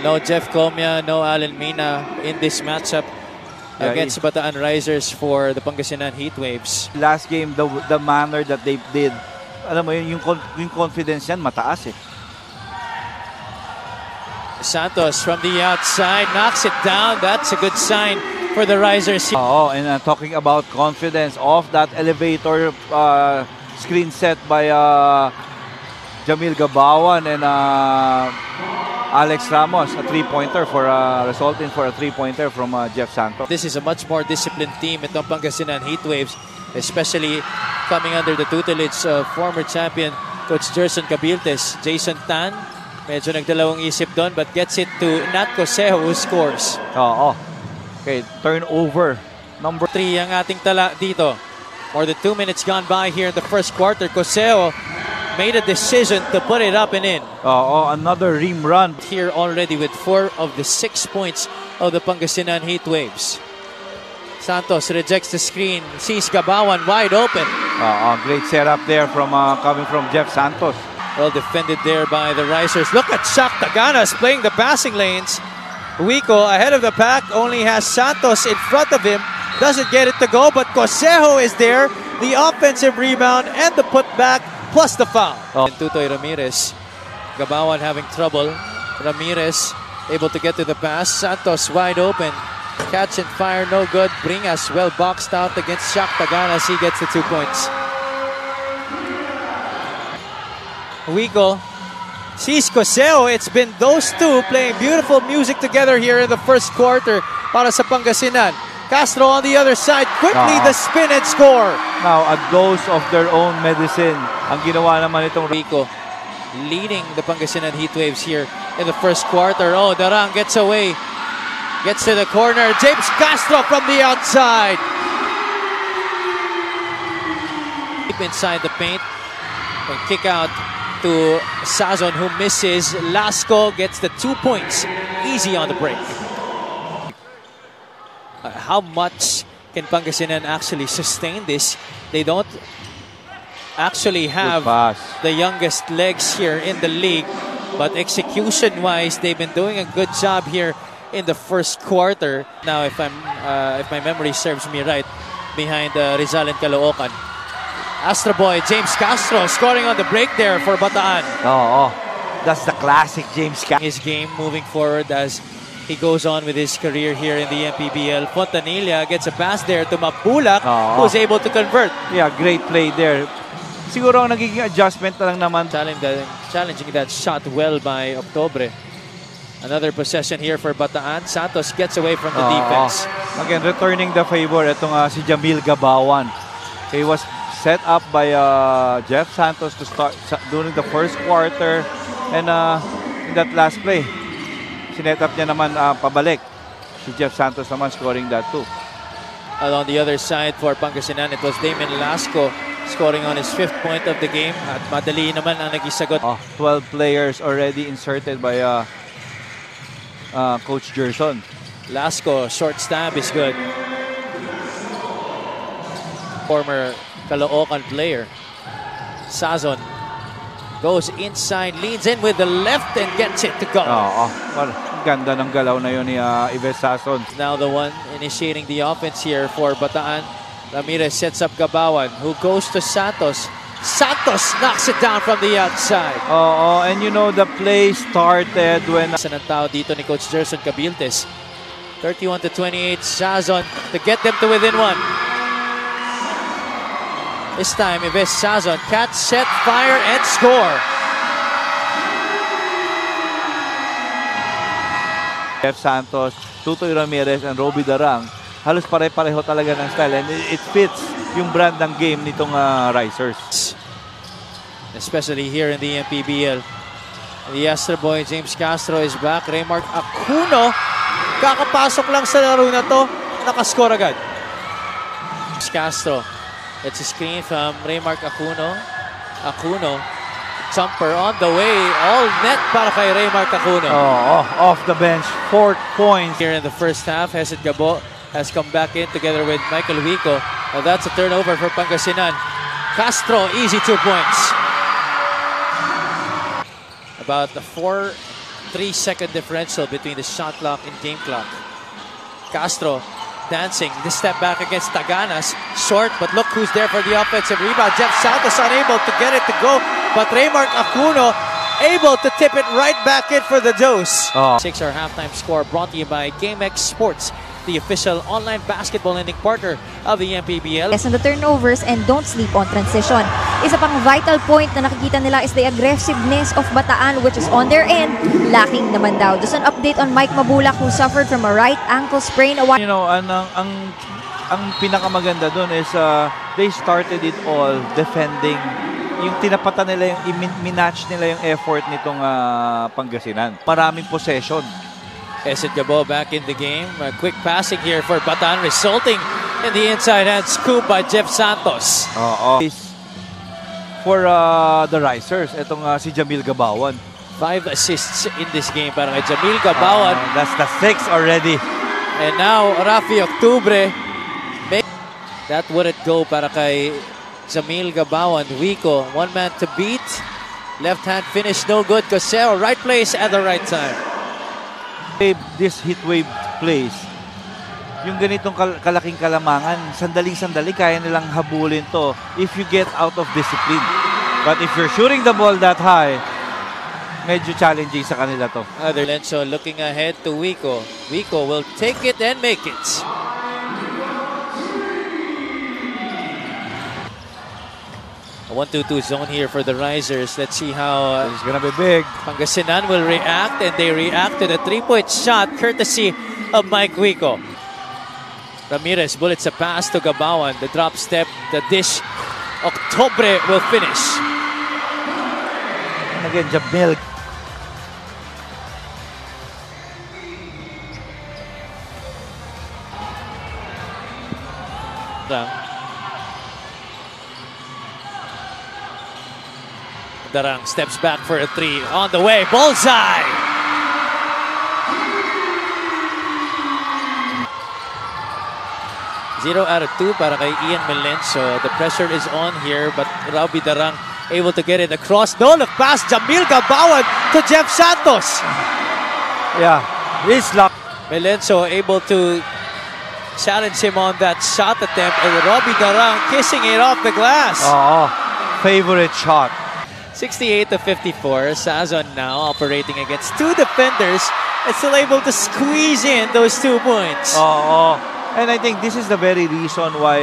No Jeff Comia, no Alan Mina in this matchup against Bataan Risers for the Pangasinan Heatwaves. Last game, the manner that they did, alam mo yun, yung confidence yan, mataas eh. Santos from the outside knocks it down. That's a good sign for the Risers. Oh, and talking about confidence, off that elevator screen set by Jamil Gabawan and Alex Ramos, a three-pointer for resulting for a three-pointer from Jeff Santos. This is a much more disciplined team itong Pangasinan Heatwaves, especially coming under the tutelage of former champion Coach Gerson Cabiltes. Jason Tan, medyo nagdalawang isip doon, but gets it to Nat Cosejo who scores. Okay, turnover. Number 3 ang ating tala dito. More than 2 minutes gone by here in the first quarter. Cosejo made a decision to put it up and in. Another rim run. Here already with 4 of the 6 points of the Pangasinan Heatwaves. Santos rejects the screen, sees Gabawan wide open. Great setup there from coming from Jeff Santos. Well defended there by the Risers. Look at Shaq Taganas playing the passing lanes. Wico ahead of the pack, only has Santos in front of him. Doesn't get it to go, but Cosejo is there. The offensive rebound and the putback plus the foul. And Tutoy Ramirez. Gabawan having trouble. Ramirez able to get to the pass. Santos wide open. Catch and fire, no good. Bringas well boxed out against Shaq Taganas. He gets the 2 points. Wico sees Cosejo. It's been those two playing beautiful music together here in the first quarter para sa Pangasinan. Castro on the other side, quickly the spin and score. Now a dose of their own medicine ang ginawa naman itong Rico leading the Pangasinan Heatwaves here in the first quarter. Oh, Darang gets away, gets to the corner. James Castro from the outside. Deep inside the paint and kick out to Sazon who misses. Lasco gets the 2 points. Easy on the break. How much can Pangasinan actually sustain this? They don't actually have the youngest legs here in the league, but execution-wise, they've been doing a good job here in the first quarter. Now, if my memory serves me right, behind Rizal and Caloocan. Astro Boy, James Castro scoring on the break there for Bataan. That's the classic James Castro. His game moving forward as he goes on with his career here in the MPBL. Fontanilla gets a pass there to Mapulak, who's able to convert. Yeah, great play there. Siguro ang nagiging adjustment na lang naman. Challenging that shot well by Octobre. Another possession here for Bataan. Santos gets away from the defense. Again, returning the favor itong si Jamil Gabawan. He was set up by Jeff Santos to start during the first quarter, and in that last play, sinet up niya naman pabalik. Si Jeff Santos naman scoring that too. On the other side for Pangasinan, it was Damon Lasco scoring on his 5th point of the game. At madali naman ang nagisagot. 12 players already inserted by Coach Gerson. Lasco, short stab is good. Former Caloocan player. Sazon goes inside, leans in with the left and gets it to go. Ganda ng galaw na yun ni Ives Sazon. Now the one initiating the offense here for Bataan. Ramirez sets up Gabawan, who goes to Santos. Santos knocks it down from the outside. And you know the play started when... Sa ng tao dito ni Coach Gerson Cabiltes. 31-28, Sazon to get them to within 1. This time, Ives Sazon, catch, set, fire, and score. Jeff Santos, Tutoy Ramirez, and Roby Darang, halos pare-pareho talaga ng style. And it fits yung brand ng game nitong Risers. Especially here in the MPBL. The Astro Boy, James Castro is back. Raymark Acuno, kakapasok lang sa laro na to, nakascore agad. James Castro. It's a screen from Raymark Acuno. Acuno, jumper on the way. All net para kay Raymark Acuno. Off the bench, 4 points. Here in the first half, Hesed Gabo has come back in together with Michael Wico. Now that's a turnover for Pangasinan. Castro, easy 2 points. About 4 3-second differential between the shot clock and game clock. Castro dancing, this step back against Taganas, short, but look who's there for the offensive rebound. Jeff Santos unable to get it to go, but Raymark Acuno able to tip it right back in for the Dose. 6 our halftime score brought to you by GameX Sports, the official online basketball lending partner of the MPBL. On the turnovers and don't sleep on transition. Isa pang vital point na nakikita nila is the aggressiveness of Bataan, which is on their end, lacking naman daw. Just an update on Mike Mabulak, who suffered from a right ankle sprain a while. You know, ang pinakamaganda doon is they started it all defending. Yung tinapatan nila, yung minatch nila yung effort nitong Pangasinan. Maraming possession. Kesid Gabo back in the game. A quick passing here for Bataan, resulting in the inside hand scoop by Jeff Santos. For the Risers, itong si Jamil Gabawan. 5 assists in this game para kay Jamil Gabawan. That's the 6 already. And now, Rafi Octubre. That wouldn't go para kay Jamil Gabawan. Wico, one man to beat. Left hand finish, no good. Cosero, right place at the right time. This heat wave plays, yung ganitong kalaking kalamangan, sandaling-sandali kaya nilang habulin to if you get out of discipline. But if you're shooting the ball that high, medyo challenging sa kanila to. Lenzo looking ahead to Wico. Wico will take it and make it. A 1-2-2 zone here for the Risers. Let's see how it's gonna be big. Pangasinan will react, and they react to the 3-point shot courtesy of Mike Wico. Ramirez bullets a pass to Gabawan. The drop step, the dish. Octubre will finish. And again, Jamil. Darang steps back for a 3. On the way, bullseye! Zero out of 2 para kay Ian Melencio. The pressure is on here, but Robbie Darang able to get it across. No look pass, Jamil Gabawan to Jeff Santos. Yeah, he's locked. Melencio able to challenge him on that shot attempt, and Robbie Darang kissing it off the glass. Favorite shot. 68-54. Sazon now operating against 2 defenders and still able to squeeze in those 2 points. And I think this is the very reason why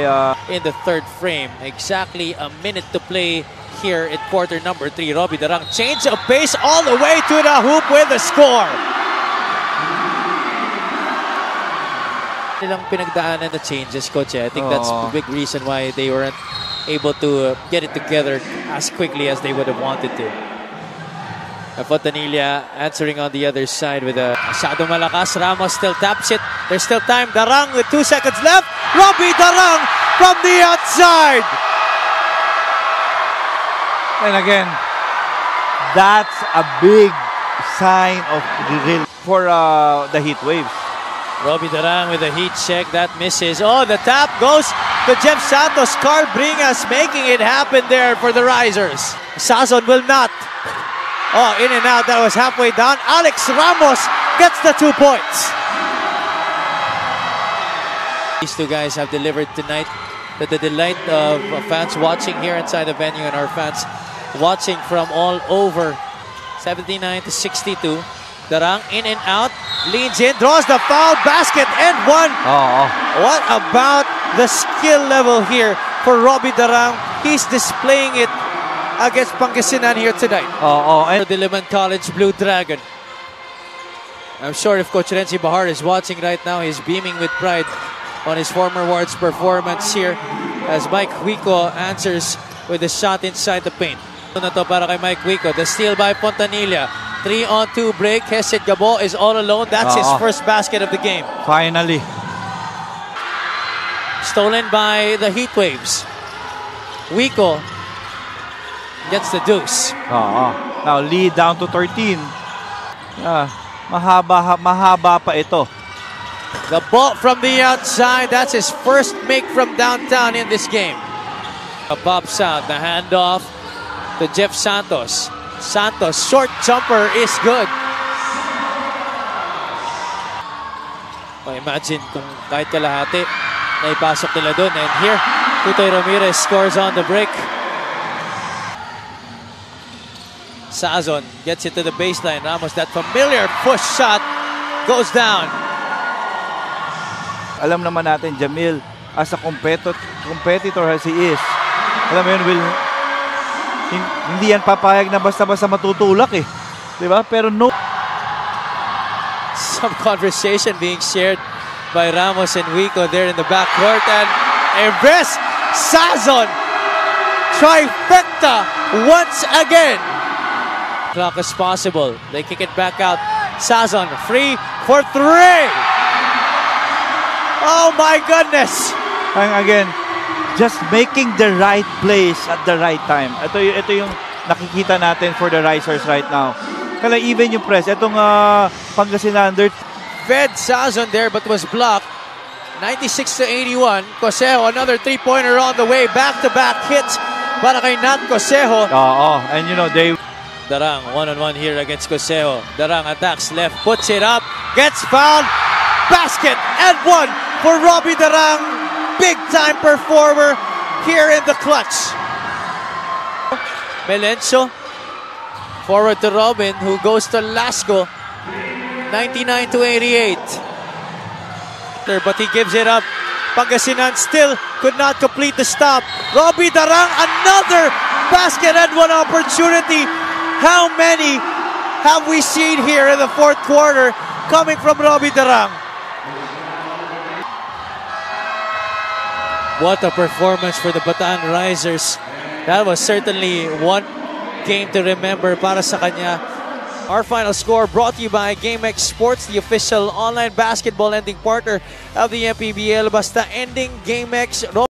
in the third frame, exactly a minute to play here in quarter number 3. Robbie Darang change of pace all the way to the hoop with the score. Nilang pinagdaanan the changes, Coach. I think that's the big reason why they weren't able to get it together as quickly as they would have wanted to. Fontanilla answering on the other side with a masyado malakas. Ramos still taps it. There's still time. Darang with 2 seconds left. Robbie Darang from the outside. And again, that's a big sign of for the heat waves. Robbie Darang with a heat check. That misses. Oh, the tap goes to Jeff Santos. Carl Bringas making it happen there for the Risers. Sazon will not. Oh, in and out. That was halfway down. Alex Ramos gets the 2 points. These 2 guys have delivered tonight to the delight of fans watching here inside the venue and our fans watching from all over. 79-62. Darang in and out, leans in, draws the foul, basket, and 1. What about the skill level here for Robbie Darang? He's displaying it against Pangasinan here tonight. And Diliman College Blue Dragon. I'm sure if Coach Renzi Bahar is watching right now, he's beaming with pride on his former Wards performance here as Mike Wico answers with a shot inside the paint. Na to para kay Mike Wico. The steal by Fontanilla. 3-on-2 break. Kesid Gabo is all alone. That's his first basket of the game. Finally. Stolen by the Heat Waves. Wico gets the deuce. Now lead down to 13. Mahaba pa ito. The ball from the outside. That's his first make from downtown in this game. Pops out. The handoff to Jeff Santos. Santos, short jumper is good. Imagine kung kahit kalahati na ipasok nila doon. And here, Tutoy Ramirez scores on the break. Sazon gets it to the baseline. Ramos, that familiar push shot goes down. Alam naman natin, Jamil, as a competitor as he is, alam mo yun, hindi yan papayag na basta-basta matutulak eh. Diba? Pero no. Some conversation being shared by Ramos and Wico there in the backcourt. And Eves, Sazon, trifecta once again. Clock as possible. They kick it back out. Sazon free for three. Oh my goodness. And again, just making the right plays at the right time. Ito yung nakikita natin for the Risers right now. Kaya even yung press, itong Pangasinan, Fed Sazon there but was blocked. 96-81. Cosejo, another three-pointer on the way. Back-to-back hits para kay Nat Cosejo. And you know, Darang, one-on-one here against Cosejo. Darang attacks left, puts it up, gets fouled. Basket and one for Robbie Darang. Big-time performer here in the clutch. Melencio. Forward to Robin, who goes to Lasco. 99-88. But he gives it up. Pangasinan still could not complete the stop. Robbie Darang, another basket and one opportunity. How many have we seen here in the fourth quarter coming from Robbie Darang? What a performance for the Bataan Risers. That was certainly one game to remember para sa kanya. Our final score brought to you by GameX Sports, the official online basketball lending partner of the MPBL. Basta ending GameX.